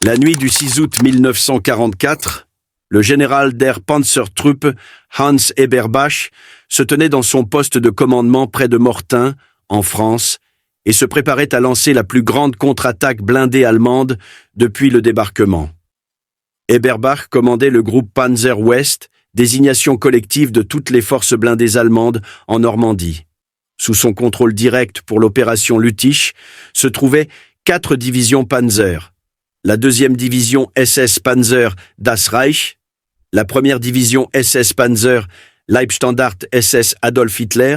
La nuit du 6 août 1944, le général der Panzertruppe Hans Eberbach se tenait dans son poste de commandement près de Mortain, en France, et se préparait à lancer la plus grande contre-attaque blindée allemande depuis le débarquement. Eberbach commandait le groupe Panzer West, désignation collective de toutes les forces blindées allemandes en Normandie. Sous son contrôle direct pour l'opération Lüttich se trouvaient 4 divisions Panzer, la 2e division SS Panzer Das Reich, la 1re division SS Panzer Leibstandart SS Adolf Hitler,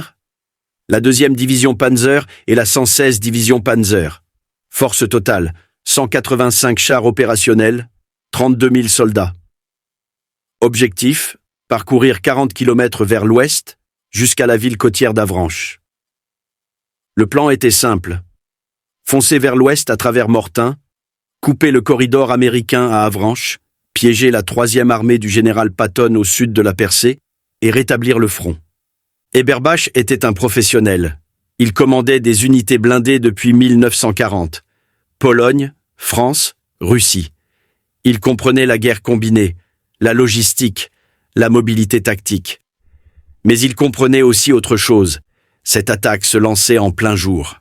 la 2e division Panzer et la 116 division Panzer. Force totale, 185 chars opérationnels, 32 000 soldats. Objectif, parcourir 40 km vers l'ouest, jusqu'à la ville côtière d'Avranches. Le plan était simple. Foncer vers l'ouest à travers Mortain, couper le corridor américain à Avranches, piéger la 3e armée du général Patton au sud de la Percée et rétablir le front. Eberbach était un professionnel. Il commandait des unités blindées depuis 1940. Pologne, France, Russie. Il comprenait la guerre combinée, la logistique, la mobilité tactique. Mais il comprenait aussi autre chose. Cette attaque se lançait en plein jour.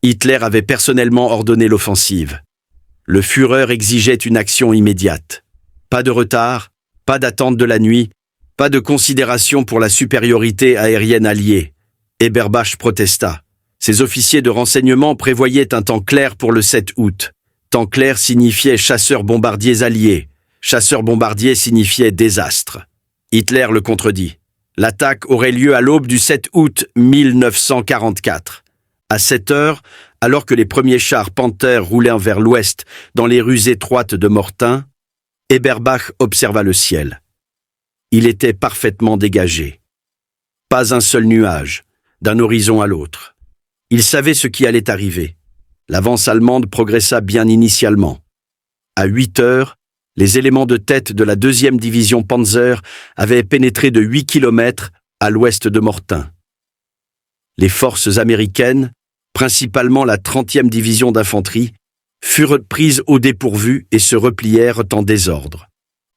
Hitler avait personnellement ordonné l'offensive. Le Führer exigeait une action immédiate. Pas de retard, pas d'attente de la nuit, pas de considération pour la supériorité aérienne alliée. Eberbach protesta. Ses officiers de renseignement prévoyaient un temps clair pour le 7 août. Temps clair signifiait chasseurs-bombardiers alliés. Chasseurs-bombardiers signifiait désastre. Hitler le contredit. L'attaque aurait lieu à l'aube du 7 août 1944. À 7 heures, alors que les premiers chars Panther roulaient vers l'ouest dans les rues étroites de Mortain, Eberbach observa le ciel. Il était parfaitement dégagé. Pas un seul nuage, d'un horizon à l'autre. Il savait ce qui allait arriver. L'avance allemande progressa bien initialement. À 8 heures, les éléments de tête de la 2e division Panzer avaient pénétré de 8 km à l'ouest de Mortain. Les forces américaines, principalement la 30e division d'infanterie, furent prises au dépourvu et se replièrent en désordre.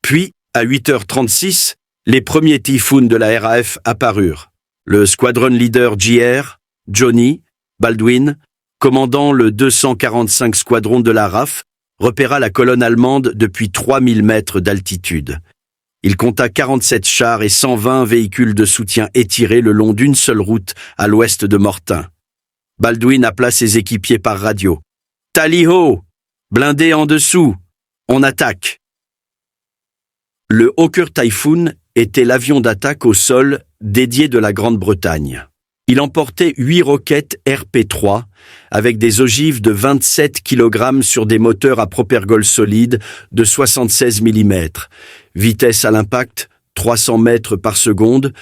Puis, à 8h36, les premiers Typhoons de la RAF apparurent. Le squadron leader JR, Johnny, Baldwin, commandant le 245 squadron de la RAF, repéra la colonne allemande depuis 3000 mètres d'altitude. Il compta 47 chars et 120 véhicules de soutien étirés le long d'une seule route à l'ouest de Mortain. Baldwin appela ses équipiers par radio. « Tally-ho! Blindé en dessous! On attaque !» Le Hawker Typhoon était l'avion d'attaque au sol dédié de la Grande-Bretagne. Il emportait 8 roquettes RP-3 avec des ogives de 27 kg sur des moteurs à propergol solide de 76 mm, vitesse à l'impact 300 mètres par seconde,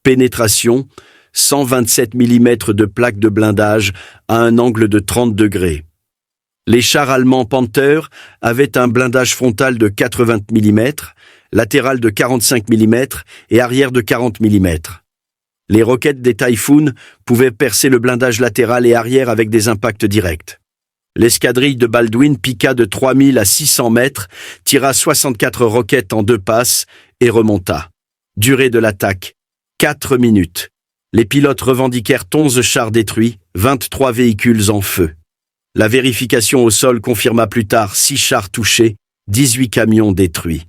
pénétration 127 mm de plaque de blindage à un angle de 30 degrés. Les chars allemands Panther avaient un blindage frontal de 80 mm, latéral de 45 mm et arrière de 40 mm. Les roquettes des Typhoon pouvaient percer le blindage latéral et arrière avec des impacts directs. L'escadrille de Baldwin piqua de 3000 à 600 mètres, tira 64 roquettes en 2 passes et remonta. Durée de l'attaque, 4 minutes. Les pilotes revendiquèrent 11 chars détruits, 23 véhicules en feu. La vérification au sol confirma plus tard 6 chars touchés, 18 camions détruits.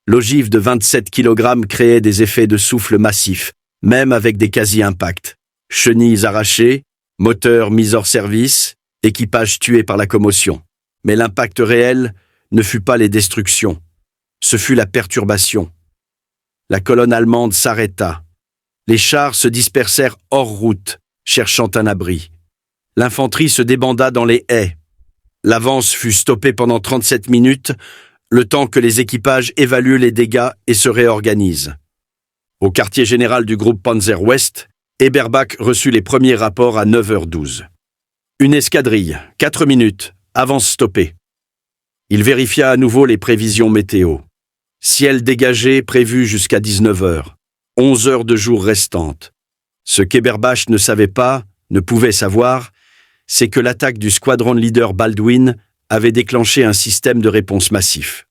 L'ogive de 27 kg créait des effets de souffle massifs, même avec des quasi-impacts. Chenilles arrachées, moteurs mis hors service, équipage tué par la commotion. Mais l'impact réel ne fut pas les destructions. Ce fut la perturbation. La colonne allemande s'arrêta. Les chars se dispersèrent hors route, cherchant un abri. L'infanterie se débanda dans les haies. L'avance fut stoppée pendant 37 minutes, le temps que les équipages évaluent les dégâts et se réorganisent. Au quartier général du groupe Panzer West, Eberbach reçut les premiers rapports à 9h12. Une escadrille, 4 minutes, avance stoppée. Il vérifia à nouveau les prévisions météo. Ciel dégagé prévu jusqu'à 19h. 11 heures de jour restantes. Ce qu'Eberbach ne savait pas, ne pouvait savoir, c'est que l'attaque du squadron leader Baldwin avait déclenché un système de réponse massif.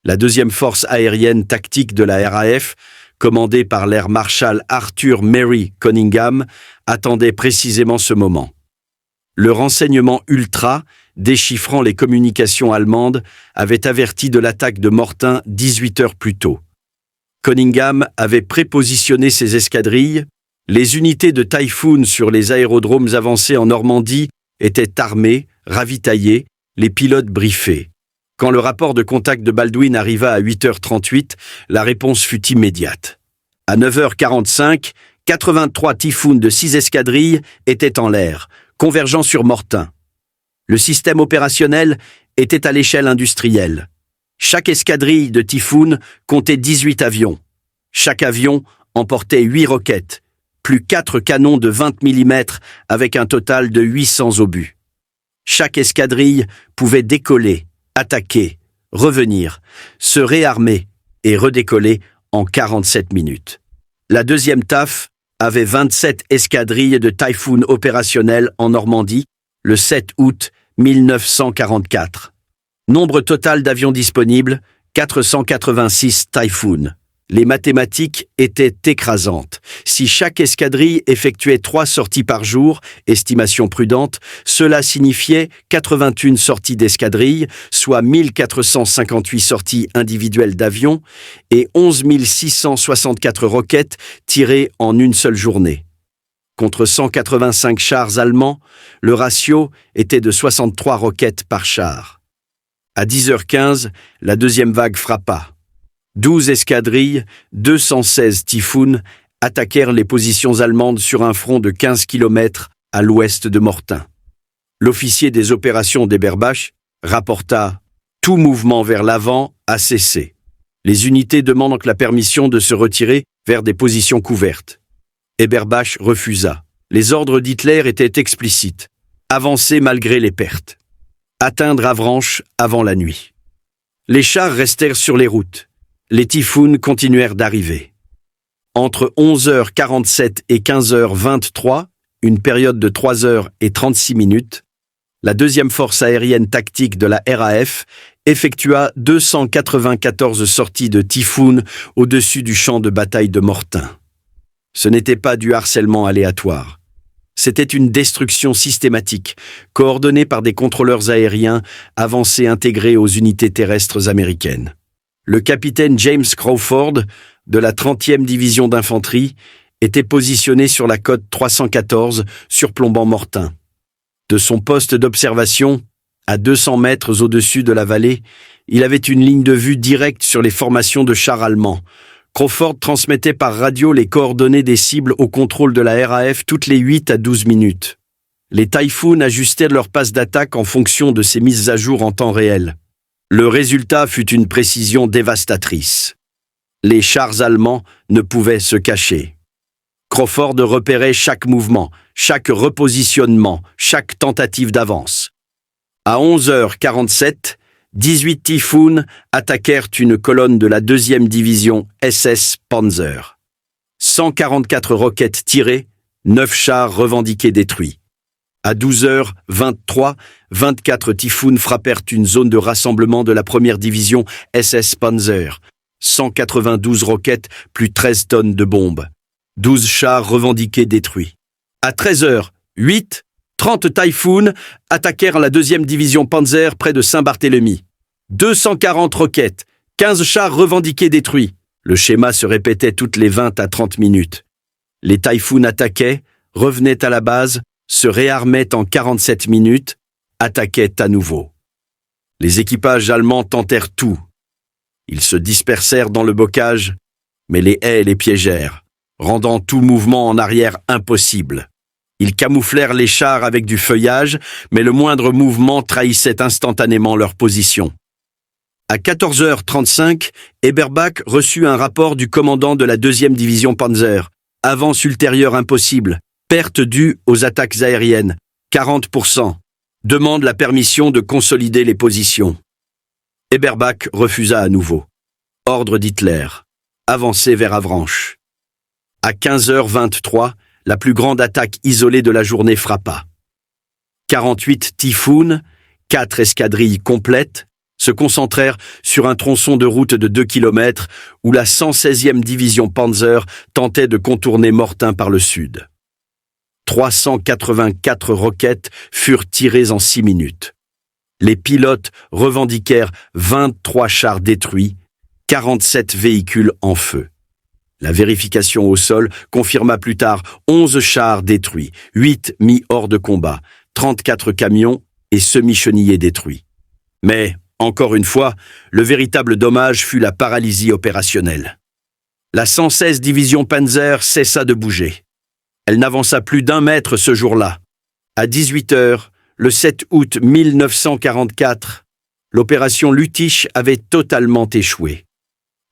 La deuxième force aérienne tactique de la RAF, commandée par l'air Marshal Arthur Mary Cunningham, attendait précisément ce moment. Le renseignement ultra, déchiffrant les communications allemandes, avait averti de l'attaque de Mortain 18 heures plus tôt. Cunningham avait prépositionné ses escadrilles. Les unités de Typhoon sur les aérodromes avancés en Normandie étaient armées, ravitaillées, les pilotes briefés. Quand le rapport de contact de Baldwin arriva à 8h38, la réponse fut immédiate. À 9h45, 83 Typhoon de 6 escadrilles étaient en l'air, convergeant sur Mortain. Le système opérationnel était à l'échelle industrielle. Chaque escadrille de Typhoon comptait 18 avions. Chaque avion emportait 8 roquettes, plus 4 canons de 20 mm avec un total de 800 obus. Chaque escadrille pouvait décoller, attaquer, revenir, se réarmer et redécoller en 47 minutes. La deuxième TAF avait 27 escadrilles de Typhoon opérationnelles en Normandie le 7 août 1944. Nombre total d'avions disponibles, 486 Typhoon. Les mathématiques étaient écrasantes. Si chaque escadrille effectuait 3 sorties par jour, estimation prudente, cela signifiait 81 sorties d'escadrille, soit 1458 sorties individuelles d'avions et 11 664 roquettes tirées en une seule journée. Contre 185 chars allemands, le ratio était de 63 roquettes par char. À 10h15, la deuxième vague frappa. 12 escadrilles, 216 Typhoon attaquèrent les positions allemandes sur un front de 15 km à l'ouest de Mortain. L'officier des opérations d'Eberbach rapporta « Tout mouvement vers l'avant a cessé. Les unités demandent la permission de se retirer vers des positions couvertes. » Eberbach refusa. Les ordres d'Hitler étaient explicites. Avancer malgré les pertes. Atteindre Avranches avant la nuit. Les chars restèrent sur les routes. Les Typhoon continuèrent d'arriver. Entre 11h47 et 15h23, une période de 3h36 minutes, la deuxième force aérienne tactique de la RAF effectua 294 sorties de Typhoon au-dessus du champ de bataille de Mortain. Ce n'était pas du harcèlement aléatoire. C'était une destruction systématique, coordonnée par des contrôleurs aériens avancés intégrés aux unités terrestres américaines. Le capitaine James Crawford, de la 30e division d'infanterie, était positionné sur la côte 314, surplombant Mortain. De son poste d'observation, à 200 mètres au-dessus de la vallée, il avait une ligne de vue directe sur les formations de chars allemands. Crawford transmettait par radio les coordonnées des cibles au contrôle de la RAF toutes les 8 à 12 minutes. Les Typhoon ajustaient leur passe d'attaque en fonction de ces mises à jour en temps réel. Le résultat fut une précision dévastatrice. Les chars allemands ne pouvaient se cacher. Crawford repérait chaque mouvement, chaque repositionnement, chaque tentative d'avance. À 11h47, 18 Typhoon attaquèrent une colonne de la 2e division SS Panzer. 144 roquettes tirées, 9 chars revendiqués détruits. À 12h23, 24 Typhoon frappèrent une zone de rassemblement de la 1re division SS Panzer. 192 roquettes, plus 13 tonnes de bombes. 12 chars revendiqués détruits. À 13h08, 30 Typhoon attaquèrent la 2e division Panzer près de Saint-Barthélemy. 240 roquettes, 15 chars revendiqués détruits. Le schéma se répétait toutes les 20 à 30 minutes. Les Typhoon attaquaient, revenaient à la base, se réarmaient en 47 minutes, attaquaient à nouveau. Les équipages allemands tentèrent tout. Ils se dispersèrent dans le bocage, mais les haies les piégèrent, rendant tout mouvement en arrière impossible. Ils camouflèrent les chars avec du feuillage, mais le moindre mouvement trahissait instantanément leur position. À 14h35, Eberbach reçut un rapport du commandant de la 2e division Panzer. Avance ultérieure impossible. Perte due aux attaques aériennes, 40%. Demande la permission de consolider les positions. Eberbach refusa à nouveau. Ordre d'Hitler. Avancer vers Avranches. À 15h23, la plus grande attaque isolée de la journée frappa. 48 Typhoon, 4 escadrilles complètes se concentrèrent sur un tronçon de route de 2 km où la 116e division Panzer tentait de contourner Mortain par le sud. 384 roquettes furent tirées en 6 minutes. Les pilotes revendiquèrent 23 chars détruits, 47 véhicules en feu. La vérification au sol confirma plus tard 11 chars détruits, 8 mis hors de combat, 34 camions et semi-chenillés détruits. Mais, encore une fois, le véritable dommage fut la paralysie opérationnelle. La 116 division Panzer cessa de bouger. Elle n'avança plus d'1 mètre ce jour-là. À 18 heures, le 7 août 1944, l'opération Lüttich avait totalement échoué.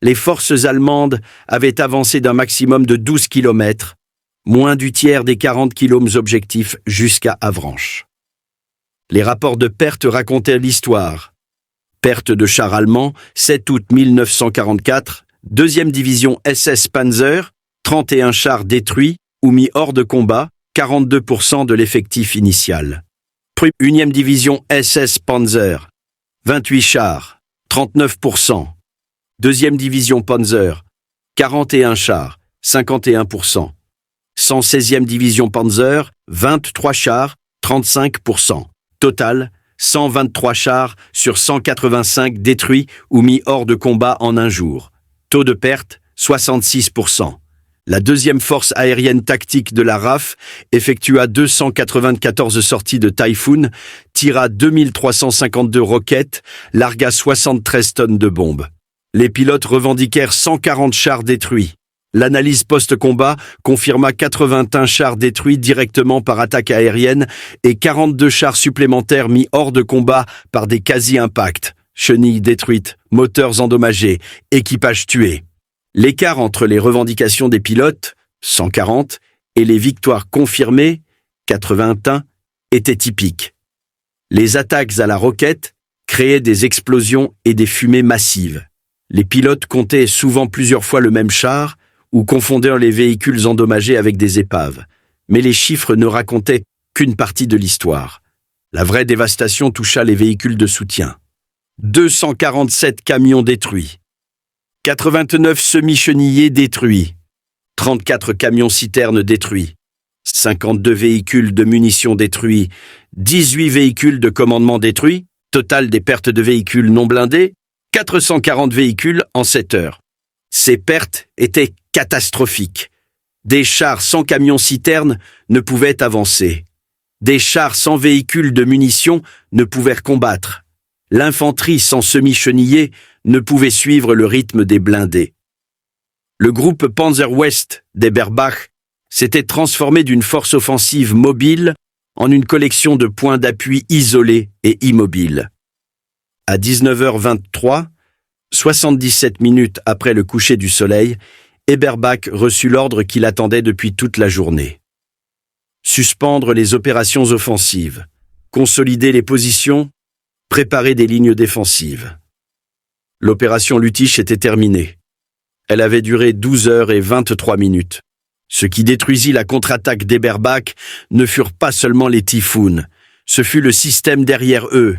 Les forces allemandes avaient avancé d'un maximum de 12 km, moins du tiers des 40 km objectifs jusqu'à Avranches. Les rapports de pertes racontaient l'histoire. Perte de chars allemands, 7 août 1944, 2e division SS Panzer, 31 chars détruits ou mis hors de combat, 42% de l'effectif initial. 1e division SS Panzer, 28 chars, 39%. 2e division Panzer, 41 chars, 51%. 116e division Panzer, 23 chars, 35%. Total, 123 chars sur 185 détruits ou mis hors de combat en un jour. Taux de perte, 66%. La 2e force aérienne tactique de la RAF effectua 294 sorties de Typhoon, tira 2352 roquettes, largua 73 tonnes de bombes. Les pilotes revendiquèrent 140 chars détruits. L'analyse post-combat confirma 81 chars détruits directement par attaque aérienne et 42 chars supplémentaires mis hors de combat par des quasi-impacts, chenilles détruites, moteurs endommagés, équipages tués. L'écart entre les revendications des pilotes, 140, et les victoires confirmées, 81, était typique. Les attaques à la roquette créaient des explosions et des fumées massives. Les pilotes comptaient souvent plusieurs fois le même char ou confondaient les véhicules endommagés avec des épaves. Mais les chiffres ne racontaient qu'une partie de l'histoire. La vraie dévastation toucha les véhicules de soutien. 247 camions détruits. 89 semi-chenillés détruits, 34 camions-citernes détruits, 52 véhicules de munitions détruits, 18 véhicules de commandement détruits, total des pertes de véhicules non blindés, 440 véhicules en 7 heures. Ces pertes étaient catastrophiques. Des chars sans camions-citernes ne pouvaient avancer. Des chars sans véhicules de munitions ne pouvaient combattre. L'infanterie sans semi-chenillés ne pouvait suivre le rythme des blindés. Le groupe Panzer West d'Eberbach s'était transformé d'une force offensive mobile en une collection de points d'appui isolés et immobiles. À 19h23, 77 minutes après le coucher du soleil, Eberbach reçut l'ordre qu'il attendait depuis toute la journée. Suspendre les opérations offensives, consolider les positions, préparer des lignes défensives. L'opération Lüttich était terminée. Elle avait duré 12 heures et 23 minutes. Ce qui détruisit la contre-attaque d'Eberbach ne furent pas seulement les Typhoon, ce fut le système derrière eux.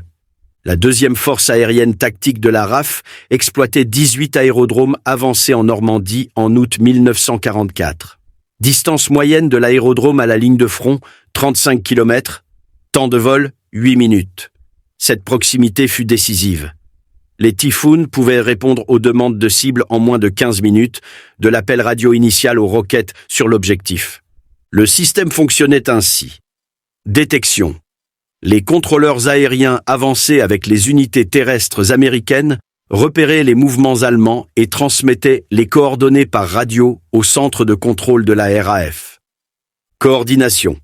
La 2e force aérienne tactique de la RAF exploitait 18 aérodromes avancés en Normandie en août 1944. Distance moyenne de l'aérodrome à la ligne de front, 35 km. Temps de vol, 8 minutes. Cette proximité fut décisive. Les Typhoon pouvaient répondre aux demandes de cible en moins de 15 minutes, de l'appel radio initial aux roquettes sur l'objectif. Le système fonctionnait ainsi. Détection. Les contrôleurs aériens avancés avec les unités terrestres américaines repéraient les mouvements allemands et transmettaient les coordonnées par radio au centre de contrôle de la RAF. Coordination.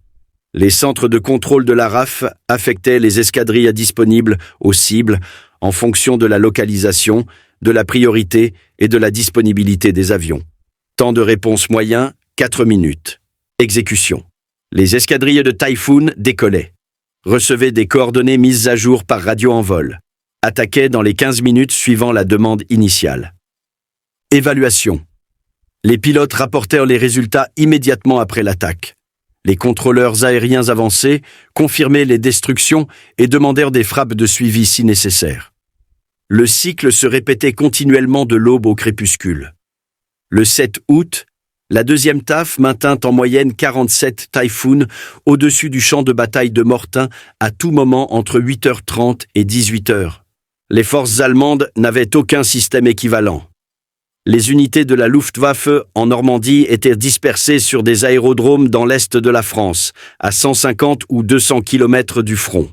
Les centres de contrôle de la RAF affectaient les escadrilles disponibles aux cibles en fonction de la localisation, de la priorité et de la disponibilité des avions. Temps de réponse moyen, 4 minutes. Exécution. Les escadrilles de Typhoon décollaient. Recevaient des coordonnées mises à jour par radio en vol. Attaquaient dans les 15 minutes suivant la demande initiale. Évaluation. Les pilotes rapportèrent les résultats immédiatement après l'attaque. Les contrôleurs aériens avancés confirmaient les destructions et demandèrent des frappes de suivi si nécessaire. Le cycle se répétait continuellement de l'aube au crépuscule. Le 7 août, la deuxième TAF maintint en moyenne 47 Typhoon au-dessus du champ de bataille de Mortain à tout moment entre 8h30 et 18h. Les forces allemandes n'avaient aucun système équivalent. Les unités de la Luftwaffe en Normandie étaient dispersées sur des aérodromes dans l'est de la France, à 150 ou 200 km du front.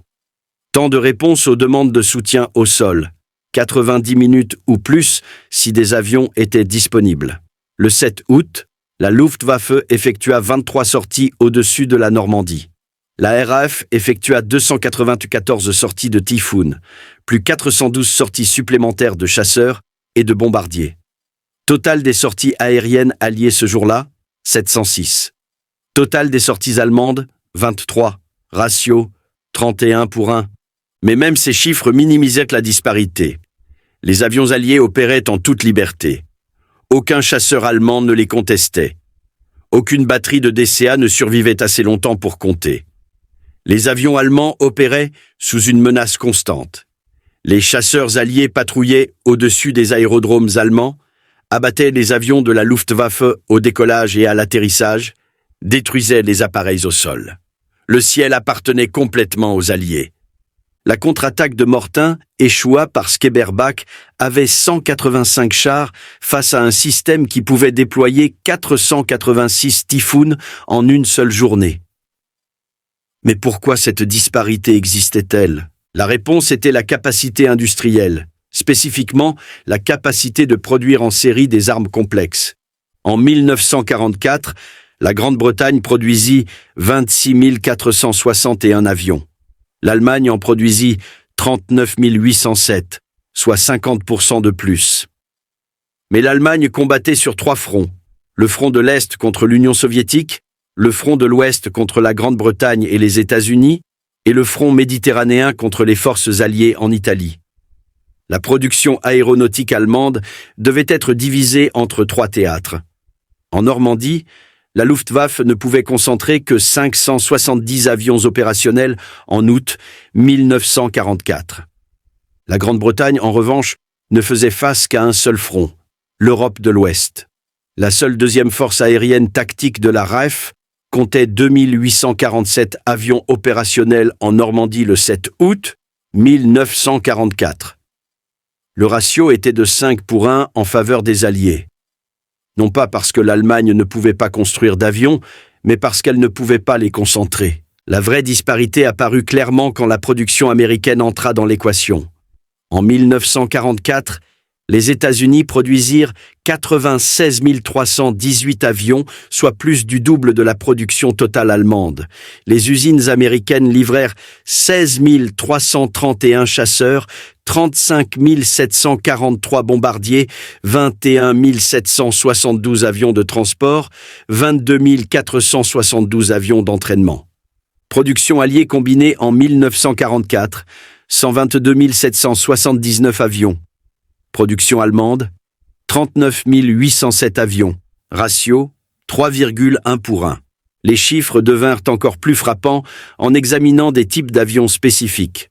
Temps de réponse aux demandes de soutien au sol, 90 minutes ou plus si des avions étaient disponibles. Le 7 août, la Luftwaffe effectua 23 sorties au-dessus de la Normandie. La RAF effectua 294 sorties de Typhoon, plus 412 sorties supplémentaires de chasseurs et de bombardiers. Total des sorties aériennes alliées ce jour-là, 706. Total des sorties allemandes, 23. Ratio, 31 pour 1. Mais même ces chiffres minimisaient la disparité. Les avions alliés opéraient en toute liberté. Aucun chasseur allemand ne les contestait. Aucune batterie de DCA ne survivait assez longtemps pour compter. Les avions allemands opéraient sous une menace constante. Les chasseurs alliés patrouillaient au-dessus des aérodromes allemands, abattaient les avions de la Luftwaffe au décollage et à l'atterrissage, détruisaient les appareils au sol. Le ciel appartenait complètement aux Alliés. La contre-attaque de Mortain échoua parce qu'Eberbach avait 185 chars face à un système qui pouvait déployer 486 Typhoon en une seule journée. Mais pourquoi cette disparité existait-elle? La réponse était la capacité industrielle. Spécifiquement, la capacité de produire en série des armes complexes. En 1944, la Grande-Bretagne produisit 26 461 avions. L'Allemagne en produisit 39 807, soit 50% de plus. Mais l'Allemagne combattait sur 3 fronts. Le front de l'Est contre l'Union soviétique, le front de l'Ouest contre la Grande-Bretagne et les États-Unis, et le front méditerranéen contre les forces alliées en Italie. La production aéronautique allemande devait être divisée entre 3 théâtres. En Normandie, la Luftwaffe ne pouvait concentrer que 570 avions opérationnels en août 1944. La Grande-Bretagne, en revanche, ne faisait face qu'à un seul front, l'Europe de l'Ouest. La seule deuxième force aérienne tactique de la RAF comptait 2847 avions opérationnels en Normandie le 7 août 1944. Le ratio était de 5 pour 1 en faveur des Alliés. Non pas parce que l'Allemagne ne pouvait pas construire d'avions, mais parce qu'elle ne pouvait pas les concentrer. La vraie disparité apparut clairement quand la production américaine entra dans l'équation. En 1944, les États-Unis produisirent 96 318 avions, soit plus du double de la production totale allemande. Les usines américaines livrèrent 16 331 chasseurs, 35 743 bombardiers, 21 772 avions de transport, 22 472 avions d'entraînement. Production alliée combinée en 1944, 122 779 avions. Production allemande, 39 807 avions. Ratio, 3,1 pour 1. Les chiffres devinrent encore plus frappants en examinant des types d'avions spécifiques.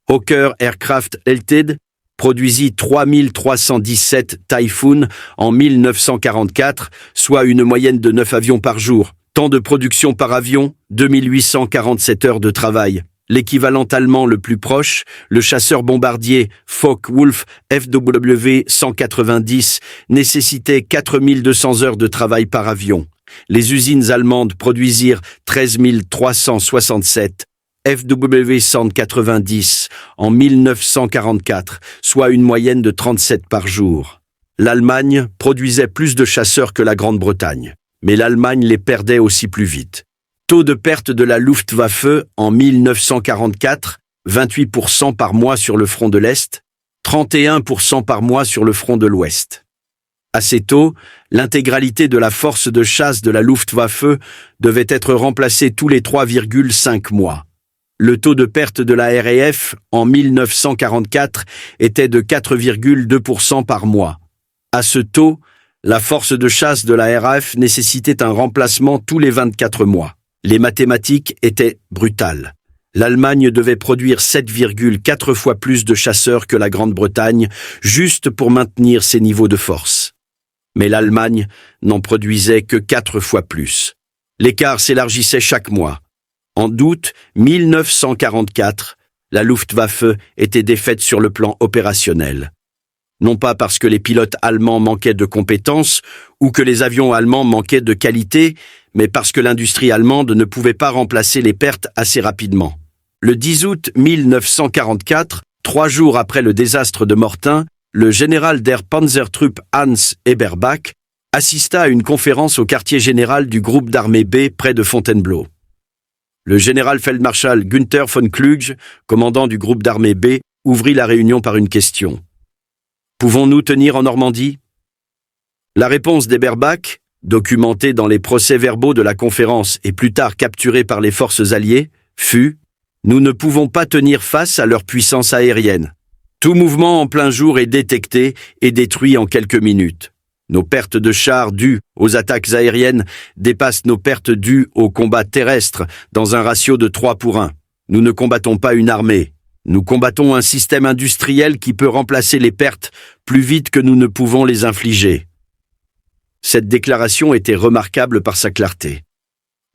Hawker Aircraft Ltd. produisit 3317 Typhoon en 1944, soit une moyenne de 9 avions par jour. Temps de production par avion, 2847 heures de travail. L'équivalent allemand le plus proche, le chasseur bombardier Focke-Wulf FW 190, nécessitait 4200 heures de travail par avion. Les usines allemandes produisirent 13 367 FW 190 en 1944, soit une moyenne de 37 par jour. L'Allemagne produisait plus de chasseurs que la Grande-Bretagne, mais l'Allemagne les perdait aussi plus vite. Taux de perte de la Luftwaffe en 1944, 28% par mois sur le front de l'Est, 31% par mois sur le front de l'Ouest. Assez tôt, l'intégralité de la force de chasse de la Luftwaffe devait être remplacée tous les 3,5 mois. Le taux de perte de la RAF en 1944 était de 4,2% par mois. À ce taux, la force de chasse de la RAF nécessitait un remplacement tous les 24 mois. Les mathématiques étaient brutales. L'Allemagne devait produire 7,4 fois plus de chasseurs que la Grande-Bretagne, juste pour maintenir ses niveaux de force. Mais l'Allemagne n'en produisait que 4 fois plus. L'écart s'élargissait chaque mois. En août 1944, la Luftwaffe était défaite sur le plan opérationnel. Non pas parce que les pilotes allemands manquaient de compétences ou que les avions allemands manquaient de qualité, mais parce que l'industrie allemande ne pouvait pas remplacer les pertes assez rapidement. Le 10 août 1944, 3 jours après le désastre de Mortain, le général der Panzertruppe Hans Eberbach assista à une conférence au quartier général du groupe d'armée B près de Fontainebleau. Le général feldmarschall Günther von Kluge, commandant du groupe d'armée B, ouvrit la réunion par une question. « Pouvons-nous tenir en Normandie ?» La réponse d'Eberbach, documentée dans les procès-verbaux de la conférence et plus tard capturée par les forces alliées, fut « Nous ne pouvons pas tenir face à leur puissance aérienne. Tout mouvement en plein jour est détecté et détruit en quelques minutes. Nos pertes de chars dues aux attaques aériennes dépassent nos pertes dues au combat terrestre dans un ratio de 3 pour 1. Nous ne combattons pas une armée. Nous combattons un système industriel qui peut remplacer les pertes plus vite que nous ne pouvons les infliger. » Cette déclaration était remarquable par sa clarté.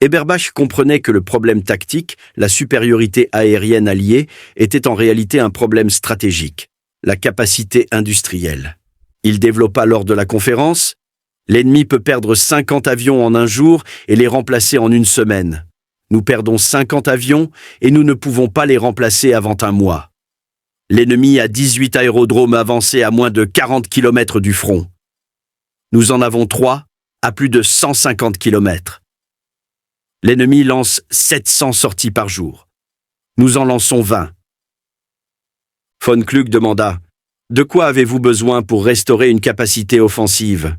Eberbach comprenait que le problème tactique, la supériorité aérienne alliée, était en réalité un problème stratégique, la capacité industrielle. Il développa lors de la conférence « L'ennemi peut perdre 50 avions en un jour et les remplacer en une semaine. Nous perdons 50 avions et nous ne pouvons pas les remplacer avant un mois. L'ennemi a 18 aérodromes avancés à moins de 40 km du front. Nous en avons 3 à plus de 150 km. L'ennemi lance 700 sorties par jour. Nous en lançons 20. » Von Kluge demanda « De quoi avez-vous besoin pour restaurer une capacité offensive ?»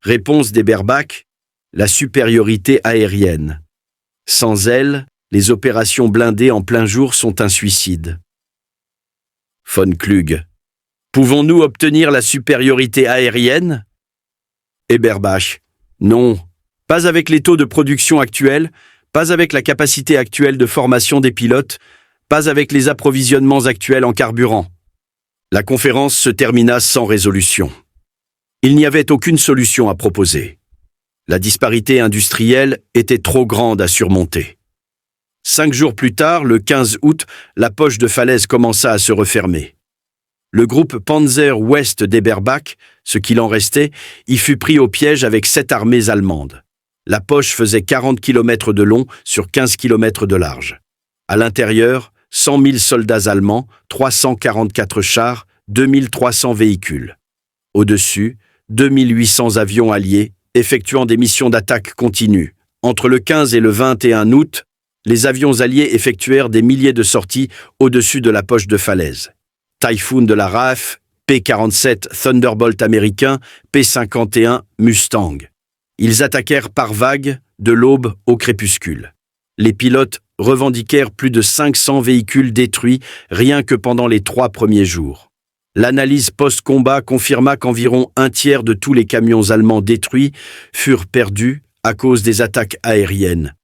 Réponse d'Eberbach « La supériorité aérienne. Sans elle, les opérations blindées en plein jour sont un suicide. » Von Kluge « Pouvons-nous obtenir la supériorité aérienne ?» Eberbach « Non, pas avec les taux de production actuels, pas avec la capacité actuelle de formation des pilotes, pas avec les approvisionnements actuels en carburant. » La conférence se termina sans résolution. Il n'y avait aucune solution à proposer. La disparité industrielle était trop grande à surmonter. 5 jours plus tard, le 15 août, la poche de Falaise commença à se refermer. Le groupe Panzer Ouest d'Eberbach, ce qu'il en restait, y fut pris au piège avec 7 armées allemandes. La poche faisait 40 km de long sur 15 km de large. À l'intérieur, 100 000 soldats allemands, 344 chars, 2300 véhicules. Au-dessus, 2800 avions alliés, effectuant des missions d'attaque continue. Entre le 15 et le 21 août, les avions alliés effectuèrent des milliers de sorties au-dessus de la poche de Falaise. Typhoon de la RAF, P-47 Thunderbolt américain, P-51 Mustang. Ils attaquèrent par vagues, de l'aube au crépuscule. Les pilotes revendiquèrent plus de 500 véhicules détruits rien que pendant les 3 premiers jours. L'analyse post-combat confirma qu'environ un tiers de tous les camions allemands détruits furent perdus à cause des attaques aériennes.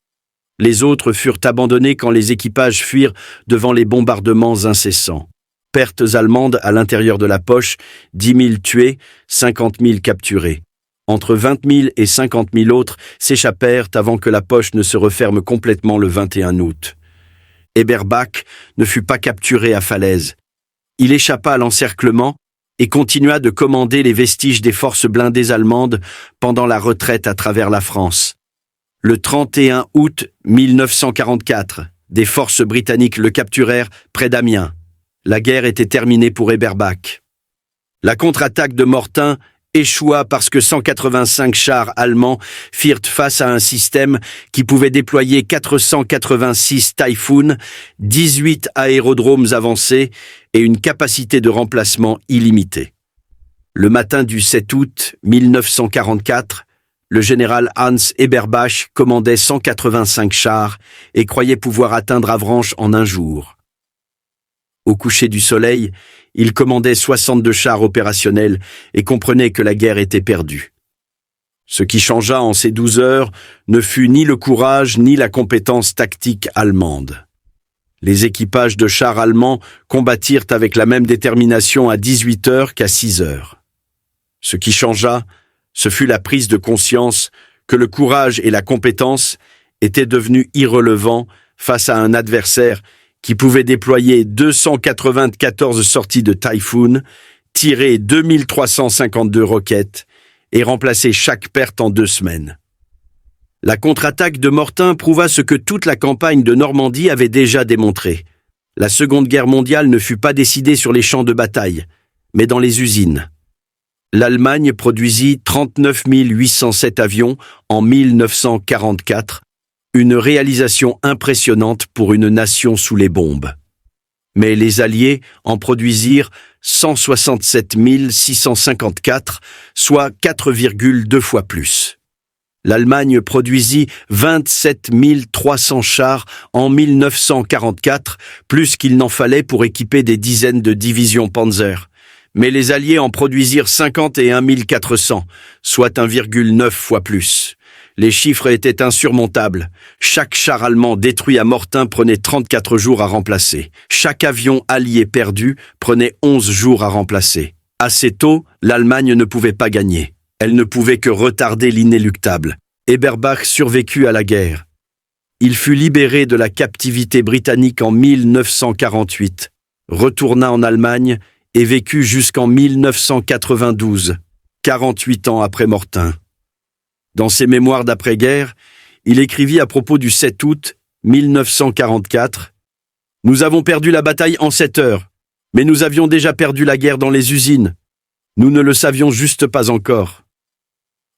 Les autres furent abandonnés quand les équipages fuirent devant les bombardements incessants. Pertes allemandes à l'intérieur de la poche, 10 000 tués, 50 000 capturés. Entre 20 000 et 50 000 autres s'échappèrent avant que la poche ne se referme complètement le 21 août. Eberbach ne fut pas capturé à Falaise. Il échappa à l'encerclement et continua de commander les vestiges des forces blindées allemandes pendant la retraite à travers la France. Le 31 août 1944, des forces britanniques le capturèrent près d'Amiens. La guerre était terminée pour Eberbach. La contre-attaque de Mortain échoua parce que 185 chars allemands firent face à un système qui pouvait déployer 486 Typhoon, 18 aérodromes avancés et une capacité de remplacement illimitée. Le matin du 7 août 1944, le général Hans Eberbach commandait 185 chars et croyait pouvoir atteindre Avranches en un jour. Au coucher du soleil, il commandait 62 chars opérationnels et comprenait que la guerre était perdue. Ce qui changea en ces 12 heures ne fut ni le courage ni la compétence tactique allemande. Les équipages de chars allemands combattirent avec la même détermination à 18 heures qu'à 6 heures. Ce qui changea, ce fut la prise de conscience que le courage et la compétence étaient devenus irrelevants face à un adversaire qui pouvait déployer 294 sorties de Typhoon, tirer 2352 roquettes et remplacer chaque perte en 2 semaines. La contre-attaque de Mortain prouva ce que toute la campagne de Normandie avait déjà démontré. La Seconde Guerre mondiale ne fut pas décidée sur les champs de bataille, mais dans les usines. L'Allemagne produisit 39 807 avions en 1944, une réalisation impressionnante pour une nation sous les bombes. Mais les Alliés en produisirent 167 654, soit 4,2 fois plus. L'Allemagne produisit 27 300 chars en 1944, plus qu'il n'en fallait pour équiper des dizaines de divisions Panzer. Mais les Alliés en produisirent 51 400, soit 1,9 fois plus. Les chiffres étaient insurmontables. Chaque char allemand détruit à Mortain prenait 34 jours à remplacer. Chaque avion allié perdu prenait 11 jours à remplacer. Assez tôt, l'Allemagne ne pouvait pas gagner. Elle ne pouvait que retarder l'inéluctable. Eberbach survécut à la guerre. Il fut libéré de la captivité britannique en 1948, retourna en Allemagne et vécut jusqu'en 1992, 48 ans après Mortain. Dans ses mémoires d'après-guerre, il écrivit à propos du 7 août 1944 « Nous avons perdu la bataille en 7 heures, mais nous avions déjà perdu la guerre dans les usines. Nous ne le savions juste pas encore. »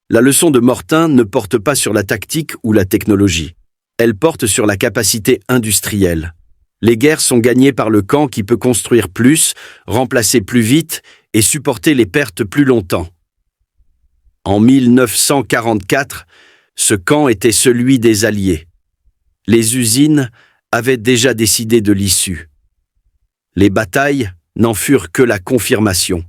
La leçon de Mortain ne porte pas sur la tactique ou la technologie. Elle porte sur la capacité industrielle. Les guerres sont gagnées par le camp qui peut construire plus, remplacer plus vite et supporter les pertes plus longtemps. En 1944, ce camp était celui des Alliés. Les usines avaient déjà décidé de l'issue. Les batailles n'en furent que la confirmation.